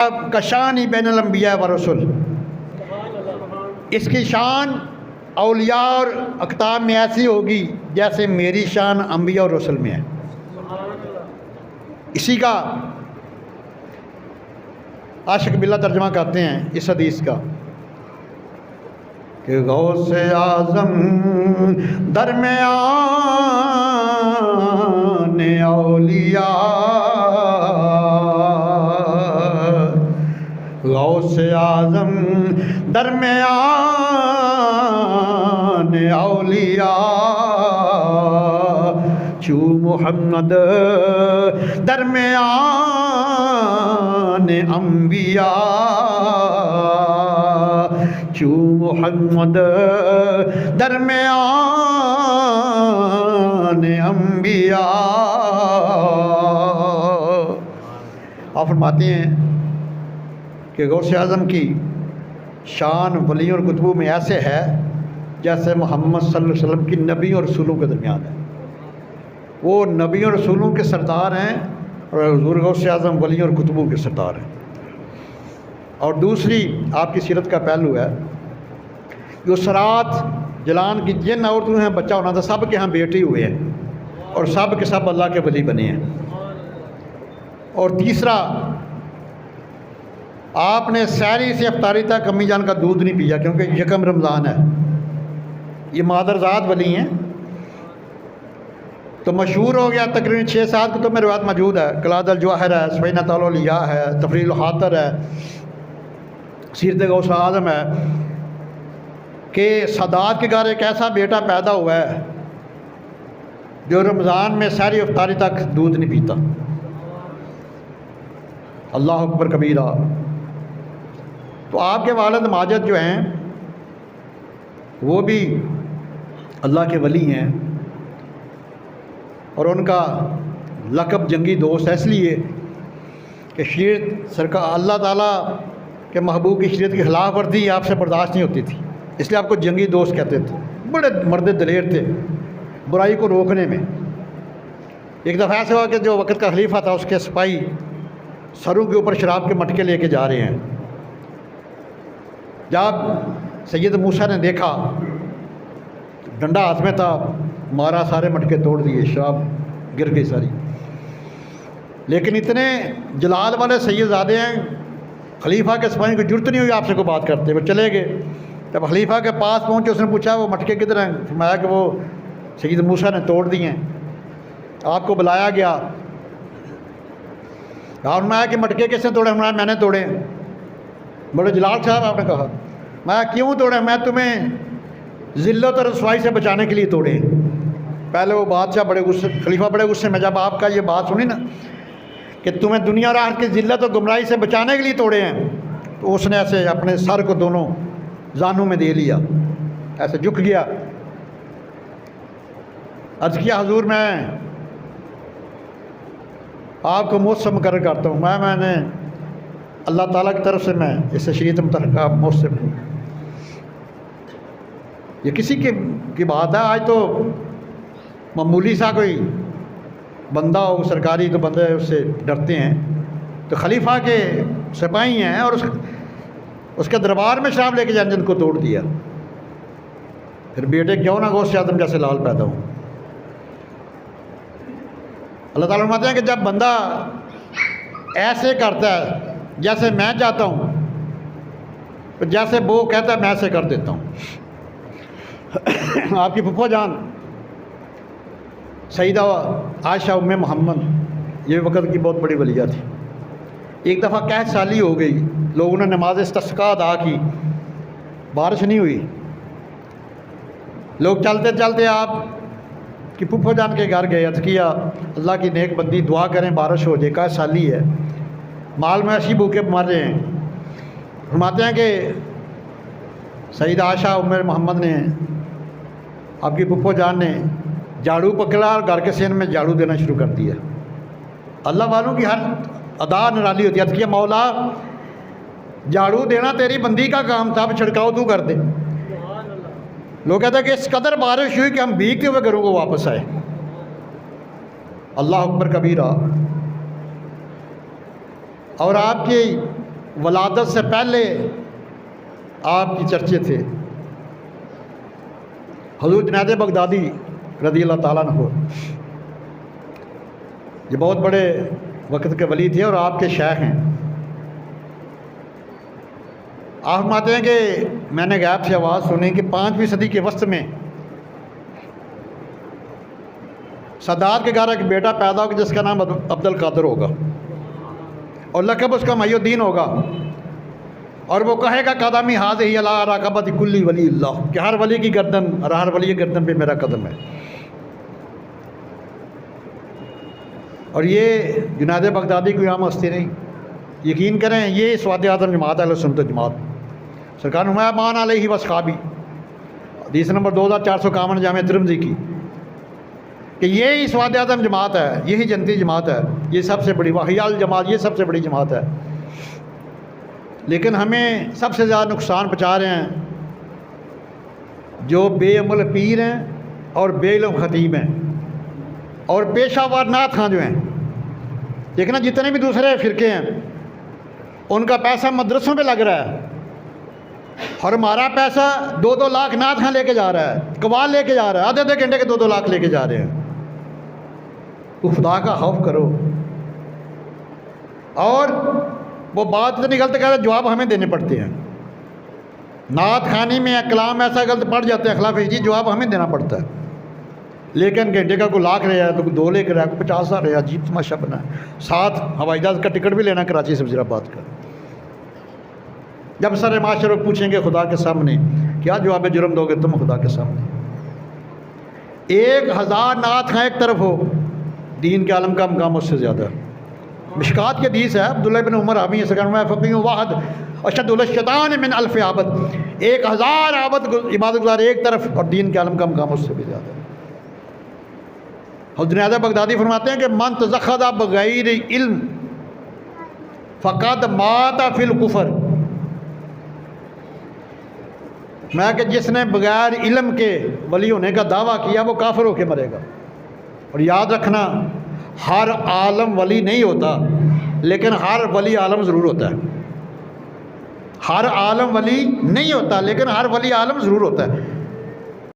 کا شان ہی بین الانبیاء و رسول، اس کی شان اولیاء اور اقطاب میں ایسی ہوگی جیسے میری شان انبیاء اور رسول میں ہے۔ اسی کا عاشق باللہ ترجمہ کرتے ہیں اس حدیث کا کہ غوث اعظم درمیان اولیاء، غوث اعظم درمیان اولیاء، چو محمد درمیان انبیاء، چو محمد درمیان انبیاء۔ آپ فرماتے ہیں کہ غوث اعظم کی شان ولیوں اور کتبوں میں ایسے ہے جیسے محمد صلی اللہ علیہ وسلم کی نبیوں اور رسولوں کے درمیان ہے۔ وہ نبیوں اور رسولوں کے سردار ہیں اور حضور غوث اعظم ولیوں اور کتبوں کے سردار ہیں۔ اور دوسری آپ کی سیرت کا پہلو ہے کہ اس رات جلان کی جن عورتوں ہیں بچہ ہونا تھا، سب کے ہاں بیٹے ہوئے ہیں اور سب کے سب اللہ کے ولی بنے ہیں۔ اور تیسرا، آپ نے سحری سے افطاری تک امی جان کا دودھ نہیں پیا کیونکہ یکم رمضان ہے۔ یہ مادرزاد ولی ہیں تو مشہور ہو گیا، تقریباً 6-7 کتب میں روایت موجود ہے۔ کلاد الجواہر ہے، سفینۃ الاولیاء ہے، تفریح الخاطر ہے، سیرت غوث اعظم ہے کہ سادات کے گھر ایک ایسا بیٹا پیدا ہوا ہے جو رمضان میں سحری افطاری تک دودھ نہیں پیتا۔ اللہ اکبر کبیرہ۔ تو آپ کے والد ماجد جو ہیں وہ بھی اللہ کے ولی ہیں اور ان کا لقب جنگی دوست ہے، اس لیے کہ شریعت سرکار اللہ تعالیٰ کے محبوب کی شریعت کی خلاف ورزی آپ سے برداشت نہیں ہوتی تھی، اس لیے آپ کو جنگی دوست کہتے تھے۔ بڑے مرد دلیر تھے برائی کو روکنے میں۔ ایک دفعہ ایسا ہوا کہ جو وقت کا خلیفہ تھا اس کے سپاہی سروں کے اوپر شراب کے مٹکے لے کے جا رہے ہیں۔ جب سید موسیٰ نے دیکھا، ڈنڈا ہاتھ میں تھا، مارا، سارے مٹکے توڑ دیے، شراب گر گئی ساری۔ لیکن اتنے جلال والے سید زادے ہیں، خلیفہ کے سپاہی کو جرت نہیں ہوئی آپ سے کوئی بات کرتے، وہ چلے گئے۔ جب خلیفہ کے پاس پہنچے اس نے پوچھا وہ مٹکے کدھر ہیں؟ فرمایا کہ وہ سید موسیٰ نے توڑ دیے ہیں۔ آپ کو بلایا گیا، اور فرمایا کہ مٹکے کس نے توڑے؟ فرمایا میں نے توڑے۔ بڑے جلال صاحب آپ نے کہا، میں کیوں توڑے؟ میں تمہیں ذلت اور رسوائی سے بچانے کے لیے توڑے۔ پہلے وہ بادشاہ بڑے غصے، خلیفہ بڑے غصے میں، جب آپ کا یہ بات سنی نا کہ تمہیں دنیا اور آخرت کی ذلت اور گمراہی سے بچانے کے لیے توڑے ہیں، تو اس نے ایسے اپنے سر کو دونوں زانوں میں دے لیا، ایسے جھک گیا، عرض کیا حضور میں آپ کو موسم مقرر کرتا ہوں، میں نے اللہ تعالیٰ کی طرف سے میں اس سے شریعت متحرکہ موسم ہوں۔ یہ کسی کی بات ہے، آج تو معمولی سا کوئی بندہ ہو سرکاری تو بندے اس سے ڈرتے ہیں، تو خلیفہ کے سپاہی ہیں اور اس کے دربار میں شراب لے کے جان جن کو توڑ دیا۔ پھر بیٹے کیوں نہ غوث اعظم جیسے لال پیدا ہوں۔ اللہ تعالیٰ فرماتے ہیں کہ جب بندہ ایسے کرتا ہے جیسے میں چاہتا ہوں، جیسے وہ کہتا ہے میں ایسے کر دیتا ہوں۔ آپ کی پھپھو جان سیدہ عائشہ ام محمد، یہ وقت کی بہت بڑی ولیہ تھی۔ ایک دفعہ قحط سالی ہو گئی، لوگوں نے نماز استسقاء ادا کی، بارش نہیں ہوئی، لوگ چلتے چلتے آپ کی پھپھو جان کے گھر گئے، عرض کیا اللہ کی نیک بندی دعا کریں بارش ہو جائے، قحط سالی ہے، مال مویشی بھوکے مر رہے ہیں۔ فرماتے ہیں کہ سیدہ عائشہ ام محمد نے، آپ کی پھپھو جان نے جھاڑو پکڑا اور گھر کے سین میں جھاڑو دینا شروع کر دیا۔ اللہ والوں کی ہر ادا نرالی ہوتی ہے، عرض کیا مولا جھاڑو دینا تیری بندی کا کام تھا، اب چھڑکاؤ تو کر دے۔ لوگ کہتے ہیں کہ اس قدر بارش ہوئی کہ ہم بھیگتے ہوئے گھروں کو واپس آئے۔ اللہ اکبر کبیرہ۔ اور آپ کی ولادت سے پہلے آپ کی چرچے تھے۔ حضور جنید بغدادی رضی اللہ تعالیٰ عنہ یہ بہت بڑے وقت کے ولی تھے اور آپ کے شیخ ہیں۔ آپ فرماتے ہیں کہ میں نے غیب سے آواز سنی کہ 5ویں صدی کے وسط میں سادات کے گھر ایک بیٹا پیدا ہوگا جس کا نام عبد القادر ہوگا اور لقب اس کا محی الدین ہوگا، اور وہ کہے گا قدمی ہاذہ علی رقبۃ کل ولی اللہ، کہ ہر ولی کی گردن اور ہر ولی کی گردن پہ میرا قدم ہے۔ اور یہ جنید بغدادی کوئی عام ہستی نہیں، یقین کریں یہ سواد اعظم جماعت اہل سنت جماعت سرکار نمایاں مان علیہ واصحابہ، حدیث نمبر 2451 جامع ترمذی کی، کہ یہی سواد اعظم جماعت ہے، یہی جنتی جماعت ہے، یہ سب سے بڑی واحیال جماعت، یہ سب سے بڑی جماعت ہے۔ لیکن ہمیں سب سے زیادہ نقصان پہنچا رہے ہیں جو بے عمل پیر ہیں اور بے علم خطیب ہیں اور پیشہ ور نعت خواں جو ہیں۔ دیکھنا جتنے بھی دوسرے فرقے ہیں ان کا پیسہ مدرسوں پہ لگ رہا ہے، اور ہمارا پیسہ 2-2 لاکھ نعت خواں لے کے جا رہا ہے، قوال لے کے جا رہا ہے، آدھے گھنٹے کے 2-2 لاکھ لے کے جا رہے ہیں۔ تو خدا کا خوف کرو، اور وہ بات اتنی غلط کہہ رہے جواب ہمیں دینے پڑتے ہیں۔ نعت خوانی میں کلام ایسا غلط پڑ جاتے ہیں خلاف جی، جواب ہمیں دینا پڑتا ہے۔ لیکن گھنٹے کا کوئی لاکھ رہا ہے تو کوئی 2 لے کے رہا ہے، کوئی 50,000 رہا ہے، عجیب تماشا بنا ہے۔ ساتھ ہوائی جہاز کا ٹکٹ بھی لینا کراچی سے وزیرآباد کا۔ جب سر معاشرے پوچھیں گے خدا کے سامنے کیا جواب جرم دو گے تم خدا کے سامنے؟ 1000 نعت خواں ایک طرف ہو، دین کے عالم کا مقام اس سے زیادہ۔ مشکات کی حدیث ہے، عبداللہ بن عمر آبی سکن فقیہ واحد اشد الشیطان من 1000 عابد، 1000 عابد عبادت گزار ایک طرف اور دین کے عالم کا مقام اس سے بھی زیادہ۔ حضرت جنید بغدادی فرماتے ہیں کہ من تزخذ بغیر علم فقد مات فی الکفر، میں کہ جس نے بغیر علم کے ولی ہونے کا دعویٰ کیا وہ کافر ہو کے مرے گا۔ اور یاد رکھنا ہر عالم ولی نہیں ہوتا، لیکن ہر ولی عالم ضرور ہوتا ہے۔ ہر عالم ولی نہیں ہوتا لیکن ہر ولی عالم ضرور ہوتا ہے۔